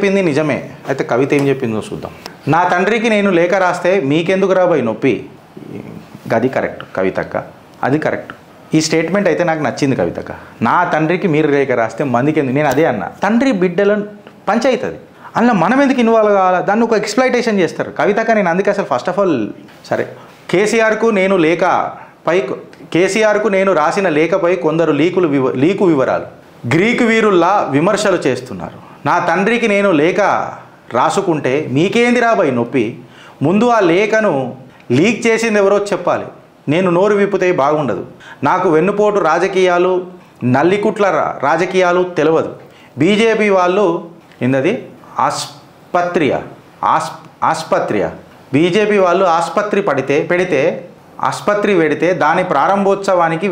చెప్పింది నిజమే. అయితే కవిత ఏం చెప్పిందో చూద్దాం. నా తండ్రికి నేను లేఖ రాస్తే మీకెందుకు రాబోయి నొప్పి. అది కరెక్ట్ కవితక్క, అది కరెక్ట్. ఈ స్టేట్మెంట్ అయితే నాకు నచ్చింది కవితక్క. నా తండ్రికి మీరు లేఖ రాస్తే మందికి ఎందుకు. నేను అదే అన్నా, తండ్రి బిడ్డలను పంచాయితీ అందులో మనం ఎందుకు ఇన్వాల్వ్ కావాలా, దాన్ని ఒక ఎక్స్ప్లాయిటేషన్ చేస్తారు కవితక్క. నేను అందుకే అసలు ఫస్ట్ ఆఫ్ ఆల్ సరే, కేసీఆర్కు నేను రాసిన లేఖపై కొందరు లీకు వివరాలు గ్రీకు వీరుల్లా విమర్శలు చేస్తున్నారు. నా తండ్రికి నేను లేఖ రాసుకుంటే మీకేంది రాబోయి నొప్పి. ముందు ఆ లేఖను లీక్ చేసింది ఎవరో చెప్పాలి. నేను నోరు విప్పితే బాగుండదు. నాకు వెన్నుపోటు రాజకీయాలు, నల్లికుట్ల రాజకీయాలు తెలియదు. బీజేపీ వాళ్ళు ఏందది ఆస్పత్రియ బీజేపీ వాళ్ళు ఆస్పత్రి పెడితే దాని ప్రారంభోత్సవానికి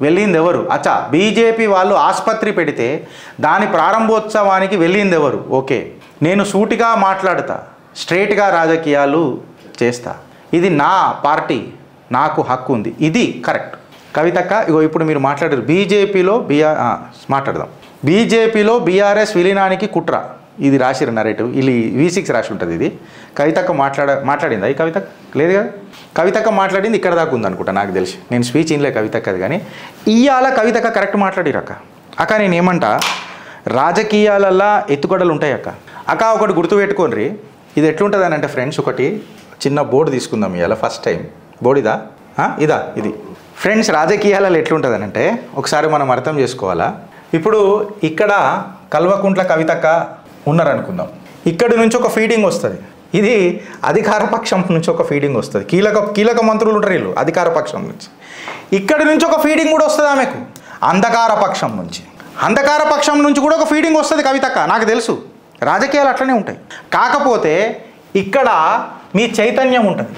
వెళ్ళింది ఎవరు. అచ్చా, బీజేపీ వాళ్ళు ఆస్పత్రి పెడితే దాని ప్రారంభోత్సవానికి వెళ్ళింది ఎవరు. ఓకే, నేను సూటిగా మాట్లాడతా, స్ట్రేట్గా రాజకీయాలు చేస్తా. ఇది నా పార్టీ, నాకు హక్కు ఉంది. ఇది కరెక్ట్ కవితక్క. ఇగో ఇప్పుడు మీరు మాట్లాడారు మాట్లాడదాం. బీజేపీలో బీఆర్ఎస్ విలీనానికి కుట్ర, ఇది రాసిరు నరేటివ్. ఇది V6 రాసి ఉంటుంది. ఇది కవితక్క మాట్లాడిందా? ఈ కవిత లేదు కదా. కవితక్క మాట్లాడింది ఇక్కడ దాకా ఉందనుకుంటా నాకు తెలిసి. నేను స్పీచ్ ఇన్లే కవితక్కది, కానీ ఇవాళ కవితక్క కరెక్ట్ మాట్లాడిరక్క. అక్క నేను ఏమంటా, రాజకీయాలల్లా ఎత్తుగడలు ఉంటాయి అక్క. ఒకటి గుర్తుపెట్టుకోండి. ఇది ఎట్లుంటుంది అని అంటే ఫ్రెండ్స్, ఒకటి చిన్న బోర్డు తీసుకుందాం ఇవాళ ఫస్ట్ టైం. బోర్డు ఇది ఫ్రెండ్స్. రాజకీయాలలో ఎట్లుంటుంది అని అంటే ఒకసారి మనం అర్థం చేసుకోవాలా. ఇప్పుడు ఇక్కడ కల్వకుంట్ల కవితక్క ఉన్నారనుకుందాం. ఇక్కడి నుంచి ఒక ఫీడింగ్ వస్తుంది. ఇది అధికార పక్షం నుంచి ఒక ఫీడింగ్ వస్తుంది. కీలక మంత్రులు ఉంటారు వీళ్ళు అధికార పక్షం నుంచి. ఇక్కడి నుంచి ఒక ఫీడింగ్ కూడా వస్తుంది ఆమెకు అంధకార పక్షం నుంచి కూడా ఒక ఫీడింగ్ వస్తుంది కవితక్క. నాకు తెలుసు రాజకీయాలు అట్లనే ఉంటాయి. కాకపోతే ఇక్కడ మీ చైతన్యం ఉంటుంది.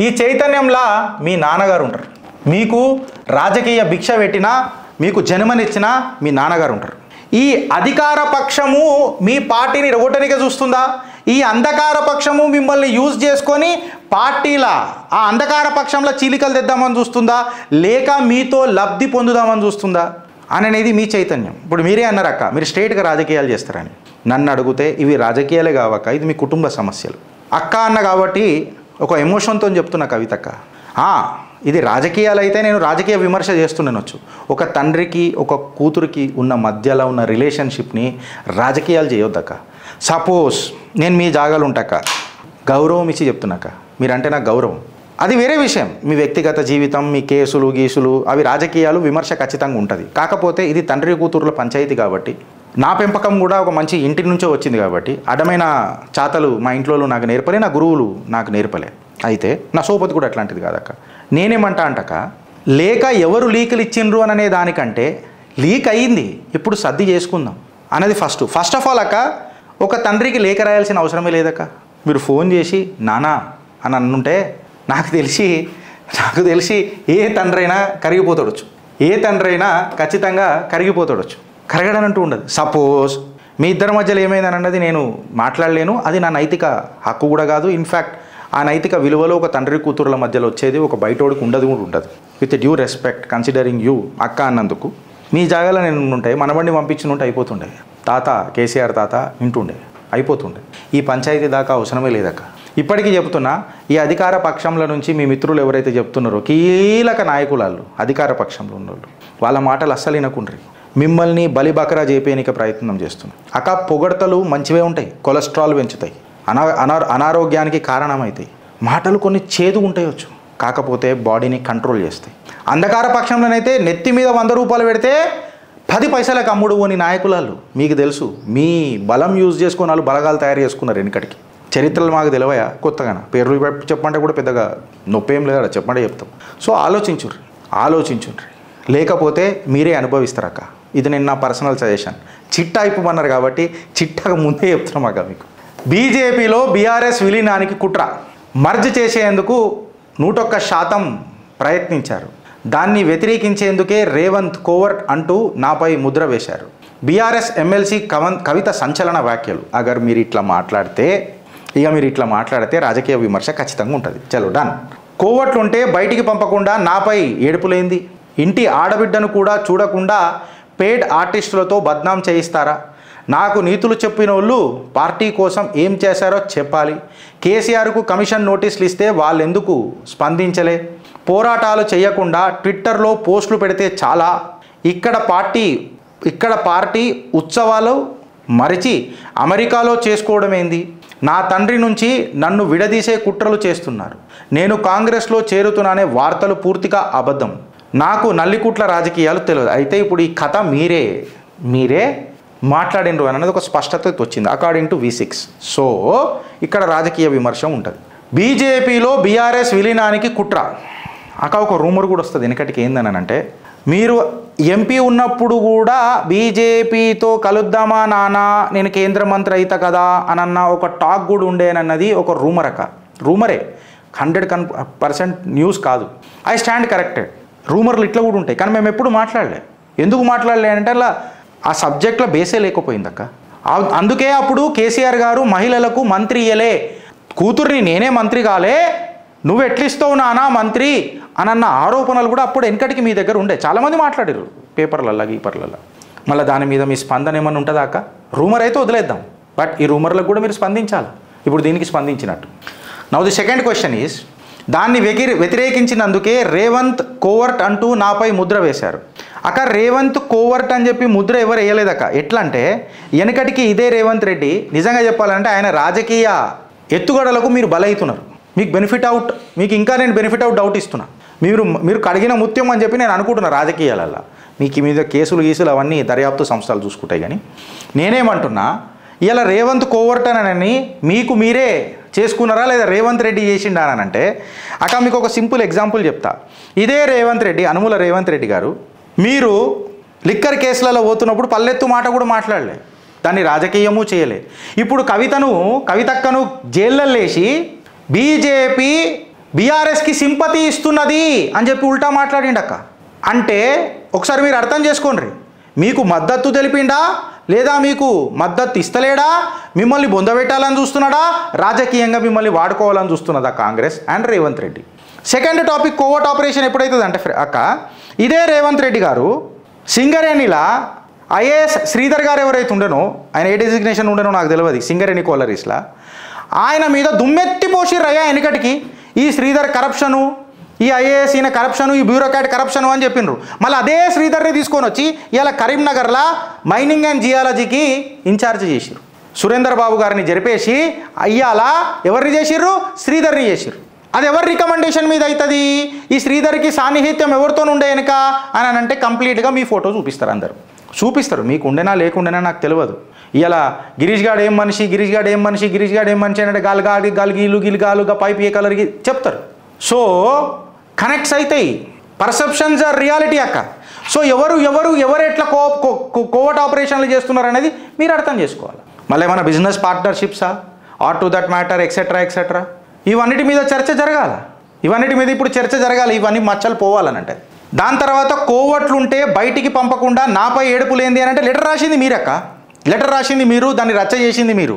ఈ చైతన్యంలా మీ నాన్నగారు ఉంటారు. మీకు రాజకీయ భిక్ష పెట్టినా, మీకు జన్మనిచ్చినా మీ నాన్నగారు ఉంటారు. ఈ అధికార పక్షము మీ పార్టీని ఓటనిగా చూస్తుందా? ఈ అంధకార పక్షము మిమ్మల్ని యూజ్ చేసుకొని పార్టీల ఆ అంధకార పక్షంలో చీలికలు తెద్దామని చూస్తుందా, లేక మీతో లబ్ధి పొందుదామని చూస్తుందా అనేది మీ చైతన్యం. ఇప్పుడు మీరే అన్నారు అక్క, మీరు స్ట్రైట్గా రాజకీయాలు చేస్తారని. నన్ను అడిగితే ఇవి రాజకీయాలే కావక్క, ఇది మీ కుటుంబ సమస్యలు అక్క అన్న. కాబట్టి ఒక ఎమోషన్తో చెప్తున్నా కవితక్క, ఇది రాజకీయాలు అయితే నేను రాజకీయ విమర్శ చేస్తున్నానొచ్చు. ఒక తండ్రికి ఒక కూతురికి ఉన్న మధ్యలో ఉన్న రిలేషన్షిప్ని రాజకీయాలు చేయొద్దక్క. సపోజ్ నేను మీ జాగాలు ఉంటాక గౌరవం ఇచ్చి చెప్తున్నాక, మీరంటే నాకు గౌరవం, అది వేరే విషయం. మీ వ్యక్తిగత జీవితం, మీ కేసులు గీసులు, అవి రాజకీయాలు, విమర్శ ఖచ్చితంగా ఉంటుంది. కాకపోతే ఇది తండ్రి కూతురుల పంచాయతీ కాబట్టి, నా పెంపకం కూడా ఒక మంచి ఇంటి నుంచో వచ్చింది కాబట్టి, అడ్డమైన చాతలు మా ఇంట్లో నాకు నేర్పలే, నా గురువులు నాకు నేర్పలే. అయితే నా సోపతి కూడా అట్లాంటిది కాదక్క. నేనేమంటా అంటక, లేక ఎవరు లీకులు ఇచ్చిండ్రు అనే దానికంటే లీక్ అయ్యింది, ఇప్పుడు సర్ది చేసుకుందాం అనేది ఫస్ట్ ఆఫ్ ఆల్ అక్క. ఒక తండ్రికి లేఖ రాయాల్సిన అవసరమే లేదక్క. మీరు ఫోన్ చేసి నానా అని అనుంటే నాకు తెలిసి ఏ తండ్రి అయినా కరిగిపోతాడొచ్చు, ఏ తండ్రి అయినా ఖచ్చితంగా కరిగిపోతాడొచ్చు. కరగడనంటూ ఉండదు. సపోజ్ మీ ఇద్దరి మధ్యలో ఏమైందని అన్నది నేను మాట్లాడలేను, అది నా నైతిక హక్కు కూడా కాదు. ఇన్ఫ్యాక్ట్ ఆ నైతిక విలువలో ఒక తండ్రి కూతురుల మధ్యలో వచ్చేది ఒక బయటోడికి ఉండదు కూడా ఉండదు. With due respect considering you అక్క అన్నందుకు. మీ జాగాలో నేను ఉంటాయి, మనబండి పంపించినుంటే అయిపోతుండే. తాత కేసీఆర్ తాత వింటుండే, అయిపోతుండే. ఈ పంచాయతీ దాకా అవసరమే లేదక్క. ఇప్పటికీ చెప్తున్నా, ఈ అధికార పక్షంలో నుంచి మీ మిత్రులు ఎవరైతే చెప్తున్నారో కీలక నాయకులు అధికార పక్షంలో ఉన్నోళ్ళు, వాళ్ళ మాటలు అస్సలు వినకుండ్రి. మిమ్మల్ని బలిబకరా చేపేయడానికి ప్రయత్నం చేస్తున్నారు అక్క. పొగడ్తలు మంచివే ఉంటాయి, కొలెస్ట్రాల్ పెంచుతాయి, అనారోగ్యానికి కారణమవుతాయి. మాటలు కొన్ని చేదు ఉంటాయొచ్చు, కాకపోతే బాడీని కంట్రోల్ చేస్తాయి. అంధకార పక్షంలోనైతే నెత్తి మీద 100 రూపాయలు పెడితే 10 పైసలకు అమ్ముడు అని నాయకులాలు. మీకు తెలుసు, మీ బలం యూజ్ చేసుకుని వాళ్ళు బలగాలు తయారు చేసుకున్నారు వెనకటికి. చరిత్రలు మాకు తెలివయా కొత్తగా, పేర్లు చెప్పమంటే కూడా పెద్దగా నొప్పేం లేదా, చెప్పమంటే చెప్తాం. సో ఆలోచించుండ్రి, లేకపోతే మీరే అనుభవిస్తారక్క. ఇది నేను నా పర్సనల్ సజెషన్. చిట్టా ఇప్పమన్నారు కాబట్టి చిట్టగా ముందే చెప్తున్నాం అక్క మీకు. బీజేపీలో బీఆర్ఎస్ విలీనానికి కుట్ర, మర్జ్ చేసేందుకు 101% ప్రయత్నించారు. దాన్ని వ్యతిరేకించేందుకే రేవంత్ కోవర్ట్ అంటూ నాపై ముద్ర వేశారు. బీఆర్ఎస్ ఎమ్మెల్సీ కవిత సంచలన వ్యాఖ్యలు. అగర్ మీరు ఇట్లా మాట్లాడితే రాజకీయ విమర్శ ఖచ్చితంగా ఉంటుంది. చలో డన్. కోవర్ట్లుంటే బయటికి పంపకుండా నాపై ఏడుపులేంది? ఇంటి ఆడబిడ్డను కూడా చూడకుండా పెయిడ్ ఆర్టిస్టులతో బద్నాం చేయిస్తారా? నాకు నీతులు చెప్పిన వాళ్ళు పార్టీ కోసం ఏం చేశారో చెప్పాలి. కేసీఆర్కు కమిషన్ నోటీసులు ఇస్తే వాళ్ళెందుకు స్పందించలే? పోరాటాలు చేయకుండా ట్విట్టర్లో పోస్టులు పెడితే చాలా. ఇక్కడ పార్టీ ఉత్సవాలు మరిచి అమెరికాలో చేసుకోవడం ఏంది? నా తండ్రి నుంచి నన్ను విడదీసే కుట్రలు చేస్తున్నారు. నేను కాంగ్రెస్లో చేరుతున్నానే వార్తలు పూర్తిగా అబద్ధం. నాకు నల్లికుట్ల రాజకీయాలు తెలియదు. అయితే ఇప్పుడు ఈ కథ మీరే మాట్లాడినరు అన్నది ఒక స్పష్టత వచ్చింది అకార్డింగ్ టు V6. సో ఇక్కడ రాజకీయ విమర్శ ఉంటుంది. బీజేపీలో బీఆర్ఎస్ విలీనానికి కుట్ర ఒక రూమర్ కూడా వస్తుంది వెనకటికి. ఏందని అంటే మీరు ఎంపీ ఉన్నప్పుడు కూడా బీజేపీతో కలుద్దామా నాన్న, నేను కేంద్ర మంత్రి అవుతా కదా అనన్న ఒక టాక్ కూడా ఉండేనన్నది ఒక రూమరే. 100% న్యూస్ కాదు. I stand corrected. రూమర్లు ఇట్లా కూడా ఉంటాయి, కానీ మేము ఎప్పుడు మాట్లాడలే. ఎందుకు మాట్లాడలే అంటే అలా ఆ సబ్జెక్ట్లో బేసే లేకపోయిందక్క. అందుకే అప్పుడు కేసీఆర్ గారు మహిళలకు మంత్రి ఇయ్యలే, కూతుర్ని నేనే మంత్రి కాలే, నువ్వు ఎట్లిస్తావు నానా మంత్రి అనన్న ఆరోపణలు కూడా అప్పుడు వెనకటికి మీ దగ్గర ఉండే. చాలామంది మాట్లాడారు పేపర్లల్లో గీపర్లలో. మళ్ళీ దాని మీద మీ స్పందన ఏమన్నా ఉంటుందా అక్క? రూమర్ అయితే వదిలేద్దాం, బట్ ఈ రూమర్లకు కూడా మీరు స్పందించాలి. ఇప్పుడు దీనికి స్పందించినట్టు. Now the second question is, దాన్ని వ్యతిరేకించినందుకే రేవంత్ కోవర్ట్ అంటూ నాపై ముద్ర వేశారు. అక్క రేవంత్ కోవర్ట్ అని చెప్పి ముద్ర ఎవరు వేయలేదక్క. ఎట్లా అంటే వెనకటికి ఇదే రేవంత్ రెడ్డి నిజంగా చెప్పాలంటే ఆయన రాజకీయ ఎత్తుగడలకు మీరు బలవుతున్నారు. మీకు నేను బెనిఫిట్ అవుట్ డౌట్ ఇస్తున్నా. మీరు కడిగిన ముత్యం అని చెప్పి నేను అనుకుంటున్నా రాజకీయాలలో. మీకు మీద కేసులు అవన్నీ దర్యాప్తు సంస్థలు చూసుకుంటాయి. కానీ నేనేమంటున్నా, ఇలా రేవంత్ కోవర్ట్ అని మీకు మీరే చేసుకున్నారా లేదా రేవంత్ రెడ్డి చేసిండా అని అంటే అక్క మీకు ఒక సింపుల్ ఎగ్జాంపుల్ చెప్తా. ఇదే రేవంత్ రెడ్డి, అనుముల రేవంత్ రెడ్డి గారు, మీరు లిక్కర్ కేసులలో పోతున్నప్పుడు పల్లెత్తు మాట కూడా మాట్లాడలే, దాన్ని రాజకీయము చేయలే. ఇప్పుడు కవితక్కను జైల్లో వేసి బీజేపీ బీఆర్ఎస్కి సింపతి ఇస్తున్నది అని చెప్పి ఉల్టా మాట్లాడిండక్క. అంటే ఒకసారి మీరు అర్థం చేసుకోండి, మీకు మద్దతు తెలిపిండా లేదా మీకు మద్దతు ఇస్తలేడా? మిమ్మల్ని బొందబెట్టాలని చూస్తున్నాడా? రాజకీయంగా మిమ్మల్ని వాడుకోవాలని చూస్తున్నదా Congress and Revanth Reddy? Second topic, covert operation ఎప్పుడైతుంది అంటే అక్క, ఇదే రేవంత్ రెడ్డి గారు సింగరేణిలా ఐఏఎస్ శ్రీధర్ గారు ఎవరైతే ఉండనో, ఆయన ఏ డెసిగ్నేషన్ ఉండనో నాకు తెలియదు, సింగరేణి కోలరీస్లా ఆయన మీద దుమ్మెత్తి పోసిర్రయ్యా వెనకటికి. ఈ శ్రీధర్ కరప్షను, ఈ ఐఏఎస్ ఈయన కరప్షను, ఈ బ్యూరోక్రాట్ కరప్షను అని చెప్పిండ్రు. మళ్ళీ అదే శ్రీధర్ని తీసుకొని వచ్చి ఇలా కరీంనగర్లో మైనింగ్ అండ్ జియాలజీకి ఇన్ఛార్జ్ చేసిర్రు. సురేందర్ బాబు గారిని జరిపేసి అయ్యాలా ఎవరిని చేసిర్రు? శ్రీధర్ని చేసిర్రు. అది ఎవరి రికమెండేషన్ మీద అవుతుంది? ఈ శ్రీధర్కి సాన్నిహిత్యం ఎవరితో ఉండే వెనుక అని అంటే కంప్లీట్గా మీ ఫోటో చూపిస్తారు, అందరూ చూపిస్తారు. మీకు ఉండేనా లేకుండేనా నాకు తెలియదు. ఇలా గిరీష్ గాడు ఏం మనిషి అంటే గాలుగా పైప్ ఏ కలర్కి చెప్తారు. సో కనెక్ట్స్ అవుతాయి, పర్సెప్షన్స్ ఆర్ రియాలిటీ అక్క. సో ఎవరు ఎట్లా కోవర్ట్ ఆపరేషన్లు చేస్తున్నారు అనేది మీరు అర్థం చేసుకోవాలి. మళ్ళీ ఏమైనా బిజినెస్ పార్ట్నర్షిప్సా or to that matter etcetera ఇవన్నిటి మీద చర్చ జరగాలి. ఇప్పుడు చర్చ జరగాలి, ఇవన్నీ మచ్చలు పోవాలనంటే. దాని తర్వాత కోవర్ట్లు ఉంటే బయటికి పంపకుండా నాపై ఏడుపులేంది అని అంటే లెటర్ రాసింది మీరక్క. లెటర్ రాసింది మీరు, దాన్ని రచ్చ చేసింది మీరు.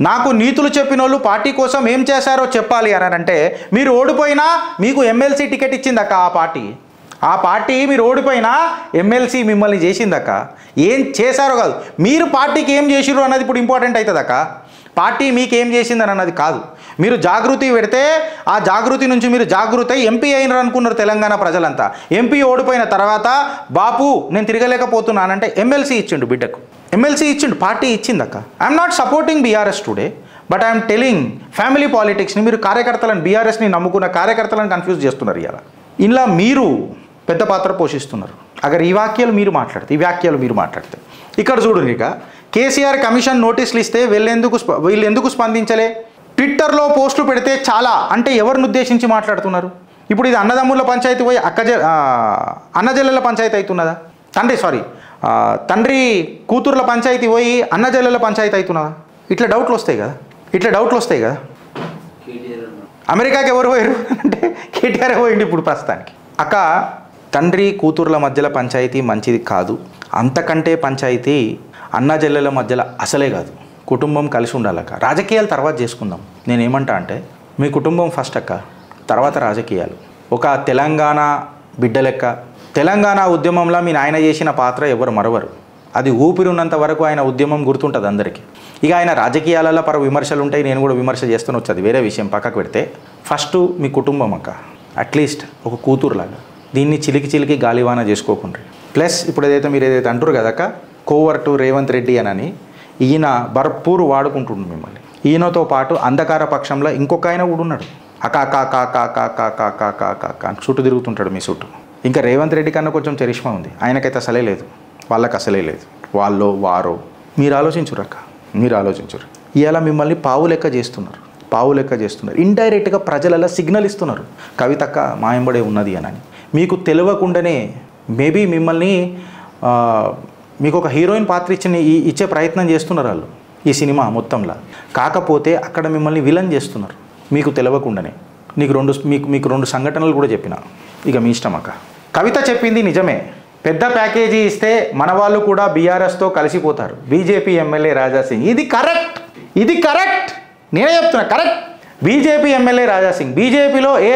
నాకు నీతులు చెప్పిన వాళ్ళు పార్టీ కోసం ఏం చేశారో చెప్పాలి అని అంటే మీరు ఓడిపోయినా మీకు ఎమ్మెల్సీ టికెట్ ఇచ్చిందక్క ఆ పార్టీ మీరు ఓడిపోయినా ఎమ్మెల్సీ మిమ్మల్ని చేసిందక్క. ఏం చేశారో కాదు, మీరు పార్టీకి ఏం చేసిర్రు అన్నది ఇప్పుడు ఇంపార్టెంట్ అవుతుందక్క. పార్టీ మీకు ఏం చేసిందని అన్నది కాదు. మీరు జాగృతి పెడితే ఆ జాగృతి నుంచి మీరు జాగృతి అయి ఎంపీ అయినారు అనుకున్నారు తెలంగాణ ప్రజలంతా. ఎంపీ ఓడిపోయిన తర్వాత బాపు నేను తిరగలేకపోతున్నానంటే ఎమ్మెల్సీ ఇచ్చిండు, బిడ్డకు ఎమ్మెల్సీ ఇచ్చిండు, పార్టీ ఇచ్చిందక్క. I'm not supporting BRS today, but I'm telling family పాలిటిక్స్ని మీరు కార్యకర్తలను, బీఆర్ఎస్ని నమ్ముకున్న కార్యకర్తలను కన్ఫ్యూజ్ చేస్తున్నారు. ఇలా మీరు పెద్ద పాత్ర పోషిస్తున్నారు. అగర్ ఈ వ్యాఖ్యలు మీరు మాట్లాడితే ఇక్కడ చూడండి, ఇక కేసీఆర్ కమిషన్ నోటీసులు ఇస్తే వీళ్ళు ఎందుకు స్పందించలే? ట్విట్టర్లో పోస్టులు పెడితే చాలా అంటే ఎవరిని ఉద్దేశించి మాట్లాడుతున్నారు? ఇప్పుడు ఇది అన్నదమ్ముల పంచాయతీ పోయి అన్నజల్లెల పంచాయతీ అవుతున్నదా? తండ్రి కూతుర్ల పంచాయతీ పోయి అన్నజల్లెల పంచాయతీ అవుతున్నదా? ఇట్లా డౌట్లు వస్తాయి కదా. అమెరికాకి ఎవరు పోయారు అంటే కేటీఆర్ పోయింది ఇప్పుడు ప్రస్తుతానికి. అక్క, తండ్రి కూతుర్ల మధ్యలో పంచాయతీ మంచిది కాదు. అంతకంటే పంచాయతీ అన్న చెల్లెల మధ్యలో అసలే కాదు. కుటుంబం కలిసి ఉండాలక్క. రాజకీయాలు తర్వాత చేసుకుందాం. నేనేమంటా అంటే మీ కుటుంబం ఫస్ట్ అక్క, తర్వాత రాజకీయాలు. ఒక తెలంగాణ బిడ్డ లెక్క తెలంగాణ ఉద్యమంలో మీ నాయన చేసిన పాత్ర ఎవరు మరవరు. అది ఊపిరి ఉన్నంత వరకు ఆయన ఉద్యమం గుర్తుంటుంది అందరికీ. ఇక ఆయన రాజకీయాలలో విమర్శలు ఉంటాయి, నేను కూడా విమర్శ చేస్తూనే వచ్చేది, వేరే విషయం పక్కకు పెడితే. ఫస్ట్ మీ కుటుంబం అక్క, అట్లీస్ట్ ఒక కూతురులాగా దీన్ని చిలికి చిలికి గాలివాన చేసుకోకుండా. ప్లస్ ఇప్పుడు మీరు ఏదైతే అంటారు కదక్క కోవర్టు రేవంత్ రెడ్డి అని, ఈయన భర్పూరు వాడుకుంటుండు మిమ్మల్ని. ఈయనతో పాటు అంధకార పక్షంలో ఇంకొక ఆయన కూడా ఉన్నాడు, అకా చుట్టూ తిరుగుతుంటాడు మీ చుట్టూ. ఇంకా రేవంత్ రెడ్డి కన్నా కొంచెం చరిష్మా ఉంది, ఆయనకైతే అసలే లేదు, వాళ్ళకి అసలే లేదు. వాళ్ళో వారో మీరు ఆలోచించురు అక్క, మీరు ఆలోచించురు. ఇవాళ మిమ్మల్ని పావు లెక్క చేస్తున్నారు, ఇండైరెక్ట్గా ప్రజలలో సిగ్నల్ ఇస్తున్నారు కవితక్క మాయంబడే ఉన్నది అని. మీకు తెలియకుండానే మేబీ మిమ్మల్ని మీకు ఒక హీరోయిన్ పాత్ర ఇచ్చే ప్రయత్నం చేస్తున్నారు వాళ్ళు ఈ సినిమా మొత్తంలో. కాకపోతే అక్కడ మిమ్మల్ని విలన్ చేస్తున్నారు మీకు తెలియకుండానే. మీకు రెండు సంఘటనలు కూడా చెప్పిన, ఇక మీ ఇష్టం అక్క. కవిత చెప్పింది నిజమే, పెద్ద ప్యాకేజీ ఇస్తే మన వాళ్ళు కూడా బీఆర్ఎస్తో కలిసిపోతారు, బీజేపీ ఎమ్మెల్యే రాజాసింగ్. ఇది కరెక్ట్, నేనే చెప్తున్నా, కరెక్ట్. బీజేపీ ఎమ్మెల్యే రాజాసింగ్, బీజేపీలో ఏ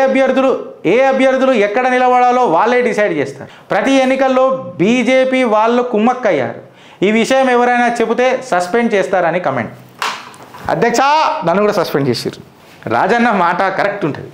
అభ్యర్థులు ఎక్కడ నిలబడాలో వాళ్ళే డిసైడ్ చేస్తారు. ప్రతి ఎన్నికల్లో బీజేపీ వాళ్ళు కుమ్మక్కయ్యారు. ఈ విషయం ఎవరైనా చెబితే సస్పెండ్ చేస్తారని కమెంట్. అధ్యక్ష నన్ను కూడా సస్పెండ్ చేసారు. రాజన్న మాట కరెక్ట్ ఉంటుంది.